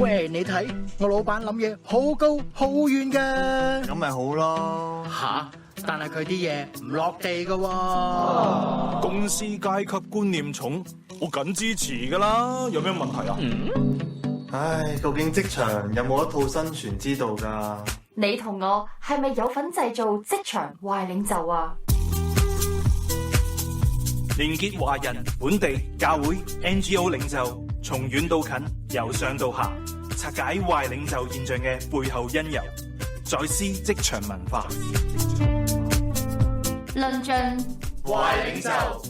喂，你睇我老闆諗嘢好高好遠㗎。咁咪好咯。吓，但係佢啲嘢唔落地㗎喎。公司階級觀念重，我緊支持㗎啦，有咩問題啊？唉，究竟職場有冇一套生存之道㗎？你同我係咪有份製造職場壞領袖啊？連結華人、本地、教會、NGO 領袖，從遠到近，由上到下，拆解壞領袖現象嘅背後因由，再思職場文化。論盡壞領袖。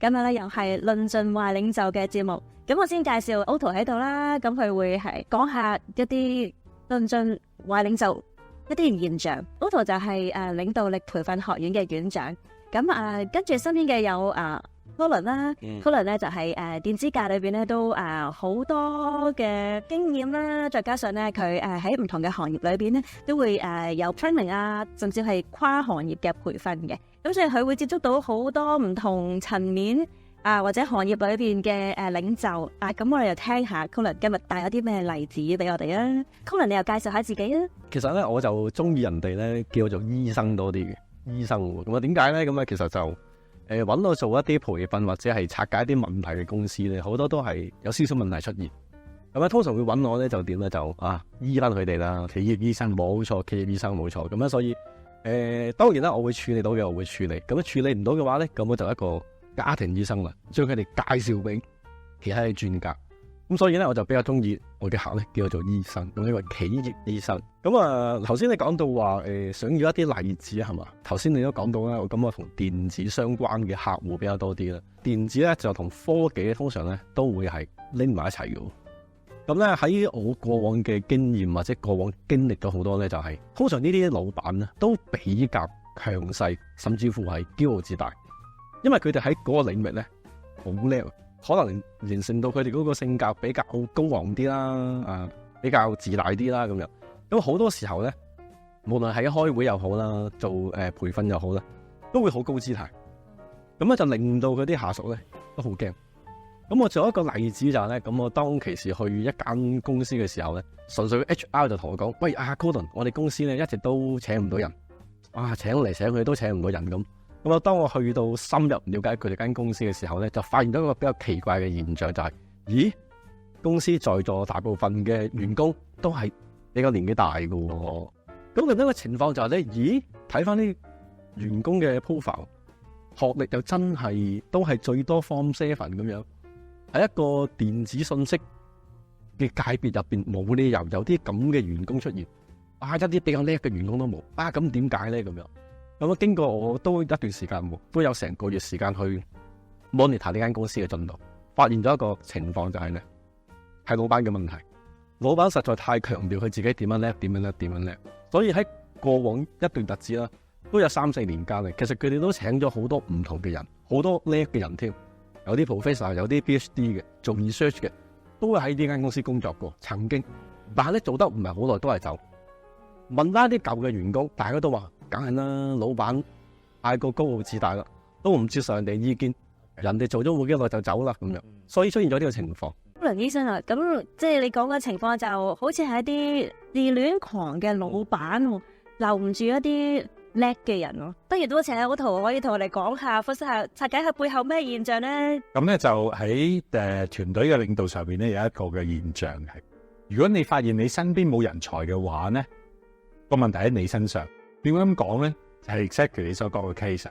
今日咧又係論盡壞領袖嘅節目，咁我先介紹 Otto 喺度啦，咁佢會係講下一啲論盡壞領袖一啲現象。Otto 就係領導力培訓學院嘅院長，咁跟住身邊嘅有Colin 啦，Colin 咧就係電子界裏邊咧都好多嘅經驗啦，再加上咧佢喺唔同嘅行業裏邊咧都會有 training 啊，甚至係跨行業嘅培訓嘅，咁所以佢會接觸到好多唔同層面或者行業裏邊嘅領袖咁我哋就聽下 Colin 今日帶咗啲咩例子俾我哋啊。Colin 你又介紹下自己啊。其實咧我就中意人哋咧叫我做醫生多啲嘅，醫生喎。咁點解咧？咁其實就揾我做一啲培訓或者係拆解一啲問題嘅公司咧，好多都係有少少問題出現。咁通常會揾我咧就點咧就醫翻佢哋啦。企業醫生冇錯，企業醫生冇錯。咁所以當然啦，我會處理到嘅我會處理。咁處理唔到嘅話咧，咁我就一個家庭醫生啦，將佢哋介紹俾其他嘅專家。咁所以咧，我就比較中意我嘅客咧叫做醫生，咁呢個企業醫生。咁頭先你講到話想要一啲例子係嘛？頭先你都講到啦，咁我同電子相關嘅客戶比較多啲啦。電子咧就同科技通常咧都會係拎埋一齊嘅。咁咧喺我過往嘅經驗或者過往經歷咗好多咧，就係通常呢啲老闆咧都比較強勢，甚至乎係驕傲自大，因為佢哋喺嗰個領域咧好叻。可能形成到佢哋嗰個性格比較高昂啲啦，比較自大啲啦咁樣。咁好多時候咧，無論係開會又好啦，做培訓又好啦，都會好高姿態。咁咧就令到佢啲下屬咧都好驚。咁我做一個例子就係咧，咁我當其時去一間公司嘅時候咧，純粹 HR 就同我講：喂，Colin，我哋公司咧一直都請唔到人，請嚟請去都請唔到人咁。咁當我去到深入了解佢哋間公司嘅時候咧，就發現到一個比較奇怪嘅現象，就係咦，公司在座大部分嘅員工都係比較年紀大嘅喎。咁另一個情況就係咧，咦，睇翻啲員工嘅 profile， 學歷又真係都係最多 Form 7咁樣，喺一個電子信息嘅界別入邊，冇理由有啲咁嘅員工出現。一啲比較叻嘅員工都冇。咁點解咧咁樣？咁經過我都一段時間，都有成個月時間去 monitor 呢間公司嘅進度，發現咗一個情況就係咧，係老闆嘅問題。老闆實在太強調佢自己點樣叻，所以喺過往一段日子啦，都有3-4年間咧，其實佢哋都請咗好多唔同嘅人，好多叻嘅人添，有啲 professor， 有啲 PhD 嘅，做 research 嘅，都會喺呢間公司工作過，曾經，但係咧做得唔係好耐都係走。問翻啲舊嘅員工，大家都話：梗係啦，老闆太過高傲自大啦，都唔接受人哋意見，人哋做咗冇幾耐就走啦咁樣，所以出現咗呢個情況。梁醫生啊，咁即係你講嘅情況就好似係一啲自戀狂嘅老闆，留唔住一啲叻嘅人咯。不如都請Otto可以同我哋講下，分析下拆解下背後咩現象咧？咁咧就喺團隊嘅領導上面咧有一個嘅現象係，如果你發現你身邊冇人才嘅話咧，個問題喺你身上。點解咁講咧？就係 exactly 你所講嘅 case。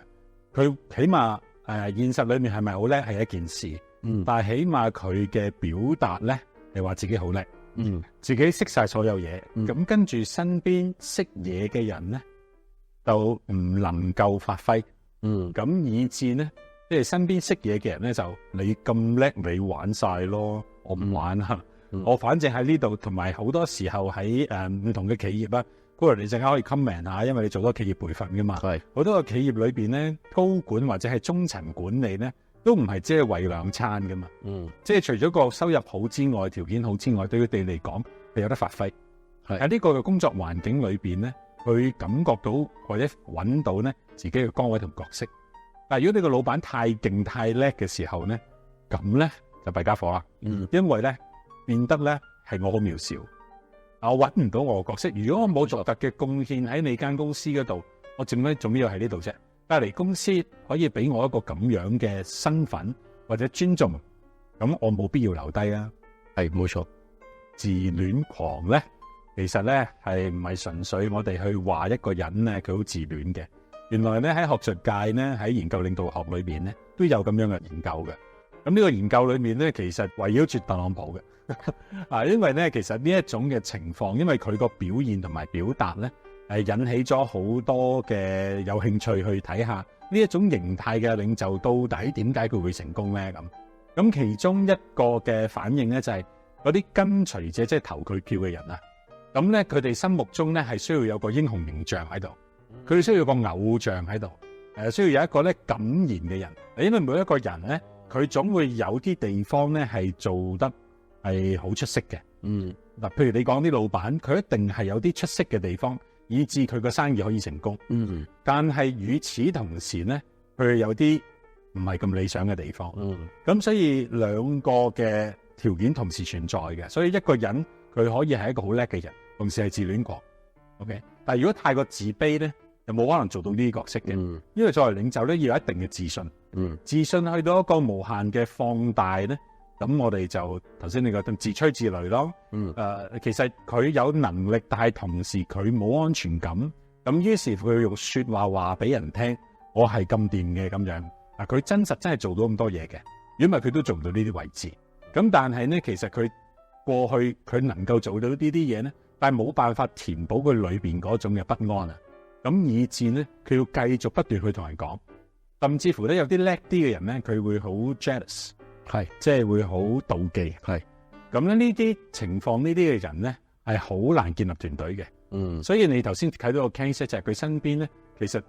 佢起碼現實裏面係咪好叻係一件事，但係起碼佢嘅表達咧係話自己好叻，自己識晒所有嘢。咁跟住身邊識嘢嘅人咧就唔能夠發揮，咁以至咧即係身邊識嘢嘅人咧就你咁叻你玩晒咯，我唔玩啦，我反正喺呢度。同埋好多時候喺唔同嘅企業啊。Colin，你陣間可以 comment 下，因為你做咗企業培訓噶嘛。係好多個企業裏邊咧，高管或者係中層管理咧，都唔係只係為兩餐噶嘛。即係除咗個收入好之外，條件好之外，對佢哋嚟講係有得發揮。喺呢個嘅工作環境裏邊咧，佢感覺到或者揾到咧自己嘅崗位同角色。但係如果你個老闆太勁太叻嘅時候咧，咁咧就弊家伙啦。因為咧變得咧係我好渺小，我揾唔到我嘅角色。如果我冇獨特嘅貢獻喺你間公司嗰度，我做咩要喺呢度啫？但係嚟公司可以俾我一個咁樣嘅身份或者尊重，咁我冇必要留低啊。係冇錯。自戀狂咧，其實咧係唔係純粹我哋去話一個人咧佢好自戀嘅？原來咧喺學術界咧喺研究領導學裏邊咧都有咁樣嘅研究嘅。咁呢個研究裏面咧，其實圍繞住特朗普嘅因為咧其實呢一種嘅情況，因為佢個表現同埋表達咧係引起咗好多嘅有興趣去睇下呢一種形態嘅領袖到底點解佢會成功咧？咁其中一個嘅反應咧就係嗰啲跟隨者，即係投佢票嘅人啊。咁咧佢哋心目中咧係需要有個英雄形象喺度，佢哋需要有個偶像喺度，需要有一個咧敢言嘅人。因為每一個人咧，佢總會有啲地方咧係做得係好出色嘅。嗱，譬如你講啲老闆，佢一定係有啲出色嘅地方，以致佢個生意可以成功。但係與此同時咧，佢有啲唔係咁理想嘅地方。咁所以兩個嘅條件同時存在嘅，所以一個人佢可以係一個好叻嘅人，同時係自戀狂。OK， 但係如果太過自卑咧，就冇可能做到呢啲角色嘅。因為作為領袖咧，要有一定嘅自信。自信去到一個無限嘅放大咧，咁我哋就頭先你講自吹自擂咯。其實佢有能力，但係同時佢冇安全感。咁於是佢用說話話俾人聽，我係咁掂嘅咁樣。佢真係做到咁多嘢嘅，如果唔係佢都做唔到呢啲位置。咁但係咧，其實佢過去佢能夠做到呢啲嘢咧，但係冇辦法填補佢裏邊嗰種嘅不安啊。咁以致咧，佢要繼續不斷去同人講，甚至乎咧有啲叻啲嘅人咧，佢會好 jealous， 係即係會好妒忌，係咁咧呢啲情況，呢啲嘅人咧係好難建立團隊嘅。所以你頭先睇到個 case 就係佢身邊咧，其實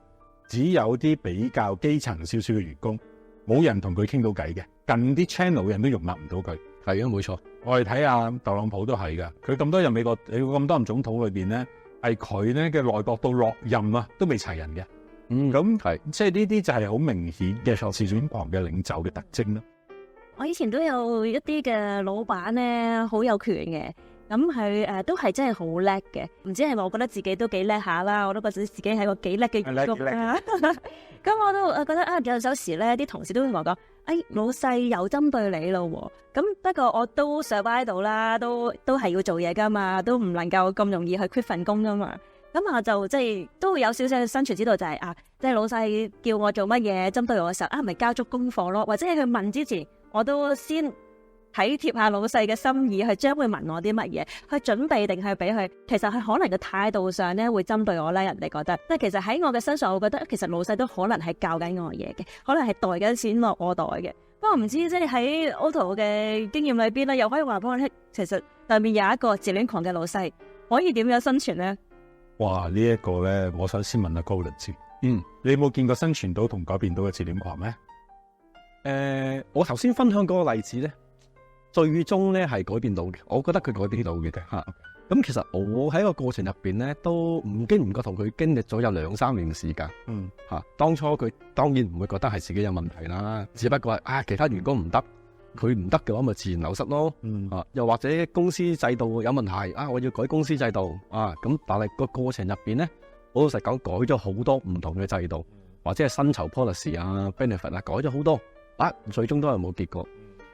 只有啲比較基層少少嘅員工，冇人同佢傾到偈嘅，近啲 channel 嘅人都容納唔到佢。係啊，冇錯。我哋睇下特朗普都係噶，佢咁多任美國，咁多任總統裏邊咧，係佢咧嘅內閣到落任啊，都未齊人嘅。咁係，即係呢啲就係好明顯嘅自戀狂嘅領袖嘅特徵啦。我以前都有一啲嘅老闆咧，好有權嘅。咁佢都係真係好叻嘅，唔知係咪我覺得自己都幾叻下啦，我都覺得自己係個幾叻嘅員工啦。咁我都覺得有時咧，啲同事都會同我講，老細又針對你咯喎。咁不過我都 survive 到啦，都係要做嘢噶嘛，都唔能夠咁容易去 quit 份工噶嘛。咁我就即係都會有少少嘅生存之道，就係即係老細叫我做乜嘢，針對我嘅時候咪交足功課咯，或者係佢問之前，我都先體貼下老細嘅心意，佢將會問我啲乜嘢，去準備定係俾佢。其實佢可能嘅態度上咧會針對我咧，人哋覺得。但係其實喺我嘅身上，我覺得其實老細都可能係教緊我嘢嘅，可能係袋緊錢落我袋嘅。不過唔知即係喺 Otto 嘅經驗裏邊咧，又可以話俾我聽，其實對面有一個自戀狂嘅老細，可以點樣生存咧？哇！呢一個咧，我想先問阿高律師，你有冇見過生存到同改變到嘅自戀狂咩？我頭先分享嗰個例子咧，最終咧係改變到嘅，我覺得佢改變到嘅嚇。咁其實我喺個過程入邊咧，都唔經唔覺同佢經歷咗有2-3年嘅時間。嚇，當初佢當然唔會覺得係自己有問題啦，只不過係其他員工唔得，佢唔得嘅話咪自然流失咯。又或者公司制度有問題我要改公司制度咁，但係個過程入邊咧，我老實講改咗好多唔同嘅制度，或者係薪酬 policy benefit 改咗好多，最終都係冇結果。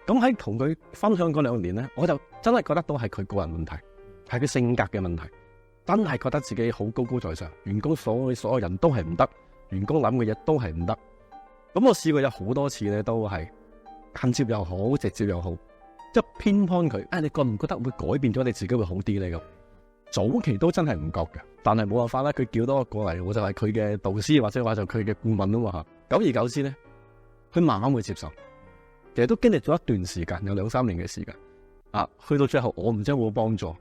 咁喺同佢分享嗰2年咧，我就真係覺得都係佢個人問題，係佢性格嘅問題，真係覺得自己好高高在上，員工所有人都係唔得，員工諗嘅嘢都係唔得。咁我試過有好多次咧，都係間接又好，直接又好，即係偏幫佢。你覺唔覺得會改變咗你自己會好啲咧？咁早期都真係唔覺嘅，但係冇辦法啦，佢叫多我過嚟，我就係佢嘅導師或者話就佢嘅顧問啊嘛。久而久之咧，佢慢慢會接受。其實都經歷咗一段時間，有2-3年嘅時間去到最後我唔知有冇幫助，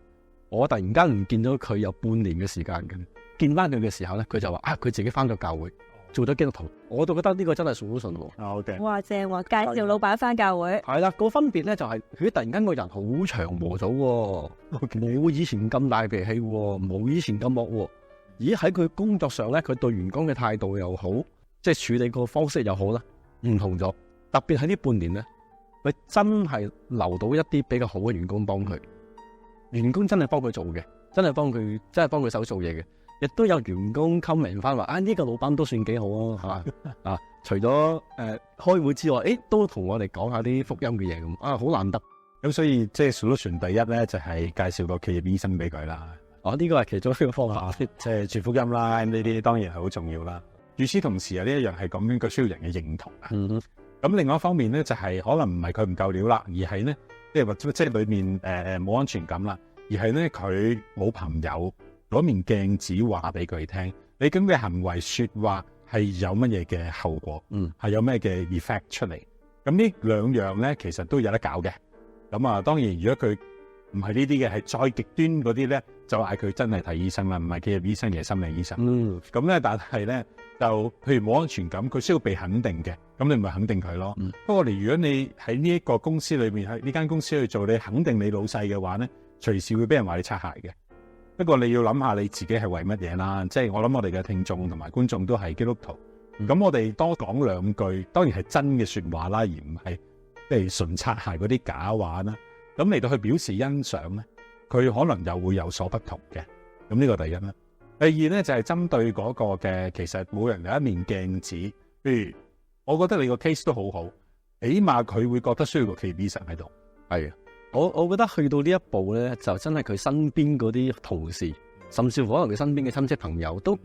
我突然間唔見咗佢有半年嘅時間嘅，見翻佢嘅時候咧，佢就話佢自己翻咗教會做咗基督徒，我都覺得呢個真係solution喎。哇，正喎！介紹老闆翻教會係啦，個分別咧就係佢突然間個人好祥和咗，冇以前咁大脾氣，冇以前咁惡。咦，喺佢工作上咧，佢對員工嘅態度又好，即係處理個方式又好啦，唔同咗。特別喺呢半年咧，佢真係留到一啲比較好嘅員工幫佢，員工真係幫佢做嘅，真係幫佢手做嘢嘅，亦都有員工 comment 翻話呢個老闆都算幾好啊，係嘛啊？除咗開會之外，都同我哋講下啲福音嘅嘢咁啊，好難得。咁所以即係 solution 第一咧，就係介紹個企業醫生俾佢啦。呢個係其中一個方法，即係傳福音啦，呢啲當然係好重要啦。與此同時啊，呢一樣係講緊佢需要人嘅認同啊。咁另外一方面咧，就係可能唔係佢唔夠料啦，而係咧即係裏面冇安全感啦，而係咧佢冇朋友攞面鏡子話俾佢聽，你咁嘅行為說話係有乜嘢嘅後果，係有咩嘅 effect 出嚟。咁呢兩樣咧，其實都有得搞嘅。咁啊，當然如果佢唔係呢啲嘅，係再極端嗰啲咧，就嗌佢真係睇醫生啦，唔係企業醫生，而係心理醫生。咁咧，但係咧就譬如冇安全感，佢需要被肯定嘅，咁你咪肯定佢咯。不過如果你喺呢一個公司裏面，喺呢間公司去做，你肯定你老細嘅話咧，隨時會俾人話你擦鞋嘅。不過你要諗下你自己係為乜嘢啦？即係我諗我哋嘅聽眾同埋觀眾都係基督徒，咁我哋多講兩句，當然係真嘅說話啦，而唔係即係純擦鞋嗰啲假話啦。咁嚟到去表示欣賞咧，佢可能又會有所不同嘅。咁呢個第一啦。第二咧就係針對嗰個嘅，其實每人有一面鏡子。譬如我覺得你個 case 都好好，起碼佢會覺得需要個企業醫生喺度。係啊。我覺得去到呢一步咧，就真係佢身邊嗰啲同事，甚至乎可能佢身邊嘅親戚朋友都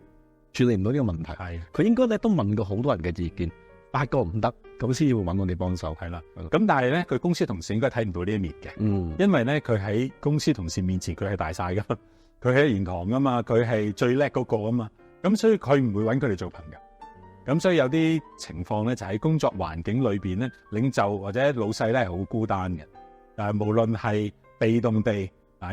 處理唔到呢個問題。係，佢應該咧都問過好多人嘅意見，發覺唔得，咁先至會揾我哋幫手。係啦，咁但係咧，佢公司同事應該睇唔到呢一面嘅。因為咧佢喺公司同事面前佢係大晒噶嘛，佢喺言堂噶嘛，佢係最叻嗰個啊嘛，咁所以佢唔會揾佢哋做朋友。咁所以有啲情況咧，就喺工作環境裏邊咧，領袖或者老細咧係好孤單嘅。無論係被動地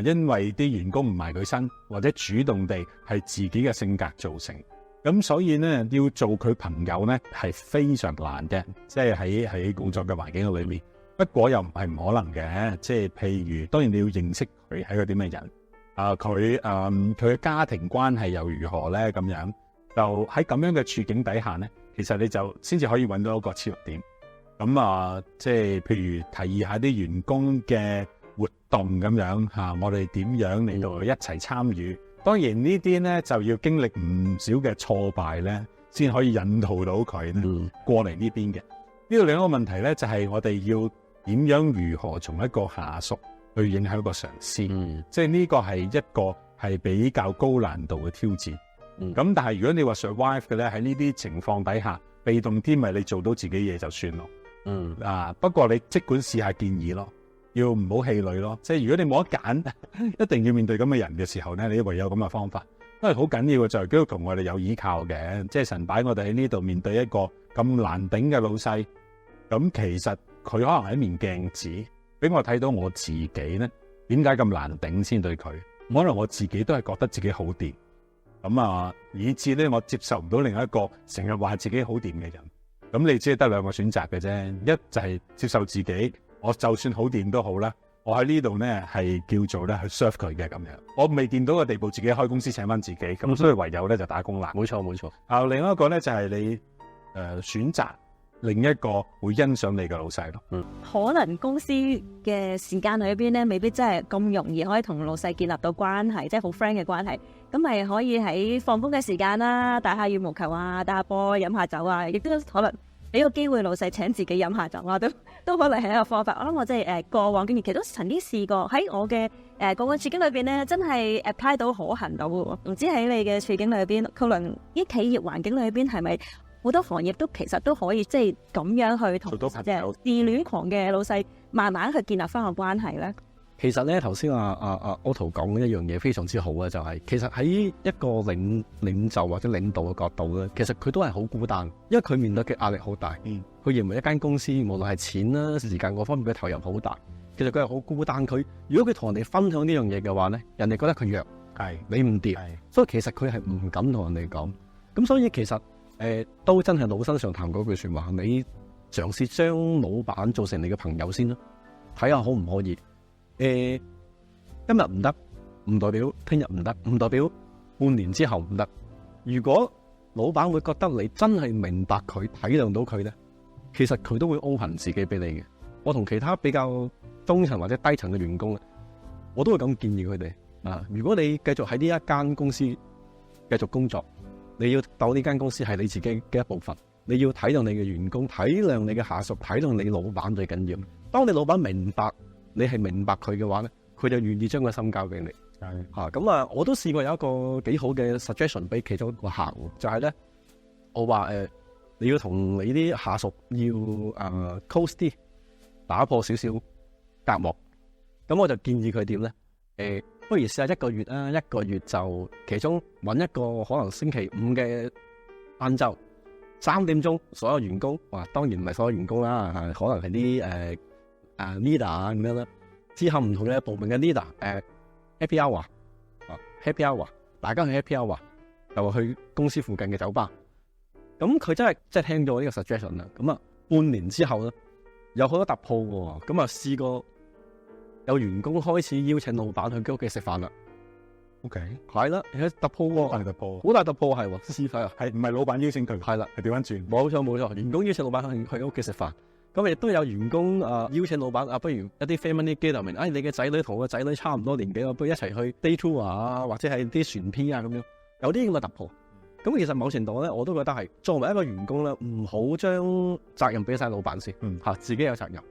因為啲員工唔埋佢身，或者主動地係自己嘅性格造成，咁所以咧要做佢朋友咧係非常難嘅，即係喺工作嘅環境裏面。不過又唔係唔可能嘅，即係譬如當然你要認識佢係個點嘅人，佢嘅家庭關係又如何咧？咁樣就喺咁樣嘅處境底下咧，其實你就先至可以揾到一個切入點。咁即係譬如提議下啲員工嘅活動咁樣嚇，我哋點樣嚟到一齊參與？當然呢啲咧就要經歷唔少嘅挫敗咧，先可以引導到佢咧過嚟呢邊嘅。呢度另一個問題咧，就係我哋要點樣如何從一個下屬去影響一個上司？即係呢個係一個係比較高難度嘅挑戰。咁但係如果你話 survive 嘅咧，喺呢啲情況底下，被動啲咪你做到自己嘢就算咯。不過你即管試下建議咯，要唔好氣餒咯。即係如果你冇得揀，一定要面對咁嘅人嘅時候咧，你唯有咁嘅方法。因為好緊要嘅就係基督徒我哋有依靠嘅，即係神擺我哋喺呢度面對一個咁難頂嘅老細。咁其實佢可能係一面鏡子，俾我睇到我自己咧，點解咁難頂先對佢？可能我自己都係覺得自己好掂，咁以至咧我接受唔到另一個成日話自己好掂嘅人。咁你只係得兩個選擇嘅啫，一就係接受自己，我就算好掂都好啦，我喺呢度咧係叫做咧去 serve 佢嘅咁樣。我未掂到個地步，自己開公司請翻自己，咁所以唯有咧就打工啦。冇錯冇錯。另一個咧就係你選擇另一個會欣賞你嘅老細咯。可能公司嘅時間裏邊咧，未必真係咁容易可以同老細建立到關係，即係好 friend 嘅關係。咁咪可以喺放工嘅時間啦，打下羽毛球啊，打下波，飲下酒啊，亦都可能俾個機會老細請自己飲下酒啊，都可能係一個方法。我諗我即係過往經驗，其實都曾經試過喺我嘅個個處境裏邊咧，真係 apply 到可行到嘅。唔知喺你嘅處境裏邊，可能啲企業環境裏邊係咪好多行業都其實都可以即係咁樣去同即係自戀狂嘅老細慢慢去建立翻個關係咧？其實咧，頭先Otto 講嘅一樣嘢非常之好嘅，就係其實喺一個領袖或者領導嘅角度咧，其實佢都係好孤單，因為佢面對嘅壓力好大。佢認為一間公司無論係錢啦、時間各方面嘅投入好大，其實佢係好孤單。佢如果佢同人哋分享呢樣嘢嘅話咧，人哋覺得佢弱，你唔掂，所以其實佢係唔敢同人哋講。咁所以其實都真係老生常談嗰句說話，你嘗試將老闆做成你嘅朋友先啦，睇下可唔可以。今日唔得，唔代表聽日唔得，唔代表半年之後唔得。如果老闆會覺得你真係明白佢、體諒到佢咧，其實佢都會 open 自己俾你嘅。我同其他比較中層或者低層嘅員工咧，我都會咁建議佢哋啊。如果你繼續喺呢一間公司繼續工作，你要當呢間公司係你自己嘅一部分，你要體諒你嘅員工，體諒你嘅下屬，體諒你老闆最緊要。當你老闆明白你係明白佢嘅話咧，佢就願意將個心交俾你。咁啊，我都試過有一個幾好嘅 suggestion 俾其中一個客戶，就係咧，我話你要同你啲下屬要close 啲，打破少少隔膜。咁我就建議佢點咧？不如試下一個月啊，一個月就其中揾一個可能星期5嘅晏晝3點鐘，所有員工，當然唔係所有員工啦，可能係啲leader 啊咁樣啦，之後唔同嘅部門嘅 leader，happy hour，happy hour，大家去 happy hour，就去公司附近嘅酒吧。咁佢真係即係聽咗呢個 suggestion 啦。咁啊，半年之後咧，有好多突破喎。咁啊，試過有員工開始邀請老闆去佢屋企食飯啦。OK，係啦，有突破喎，大突破，好大突破係喎。試睇啊，係唔係老闆邀請佢？係啦，係調翻轉。冇錯，員工邀請老闆去屋企食飯。咁亦都有員工邀請老闆不如一啲 family gathering，你嘅仔女同我個仔女差唔多年紀，不如一齊去 day tour 啊，或者係啲船 P 啊咁樣，有啲咁嘅突破。咁其實某程度咧，我都覺得係作為一個員工咧，唔好將責任俾晒老闆先，自己有責任。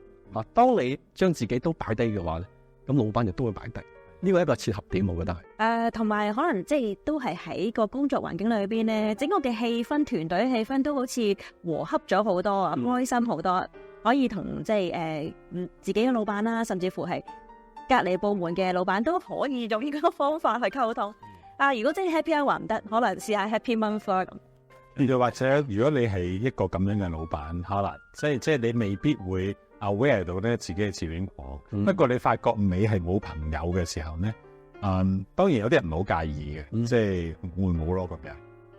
當你將自己都擺低嘅話咧，咁老闆亦都會擺低。呢個係一個切合點，我覺得係。同埋可能即係都係喺個工作環境裏邊咧，整個嘅氣氛、團隊氣氛都好似和洽咗好多啊，開心好多，可以同即係自己嘅老闆啦，甚至乎係隔離部門嘅老闆都可以用呢個方法去溝通。如果真係 happy hour 唔得，可能試下 happy month 咁。又或者，如果你係一個咁樣嘅老闆，可能即係你未必會 aware 到咧自己係自戀狂。不過你發覺你係冇朋友嘅時候咧，當然有啲人唔好介意嘅，即係會唔好咯咁樣。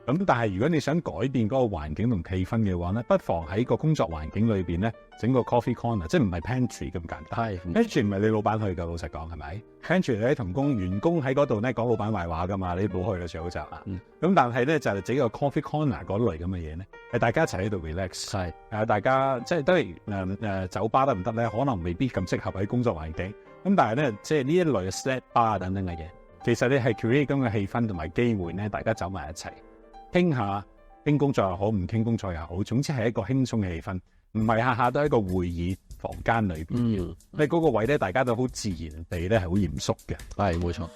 咁但係如果你想改變嗰個環境同氣氛嘅話咧，不妨喺個工作環境裏邊咧整個 coffee corner，即係唔係 pantry 咁簡單。係 pantry 唔係你老闆去㗎，老實講係咪 ？pantry 你同員工喺嗰度咧講老闆壞話㗎嘛，你冇去嘅最好就咁但係咧就係整個 coffee corner 嗰類咁嘅嘢咧，係大家一齊喺度 relax。係大家即係當然酒吧得唔得咧？可能未必咁適合喺工作環境。咁但係咧，即係呢一類嘅 snack bar 等等嘅嘢，其實你係 create 咁嘅氣氛同埋機會咧，大家走埋一齊。傾下傾工作又好，唔傾工作又好，總之係一個輕鬆嘅氣氛，唔係下下都喺一個會議房間裏邊。你嗰個位咧，大家都好自然地咧係好嚴肅嘅。係冇錯。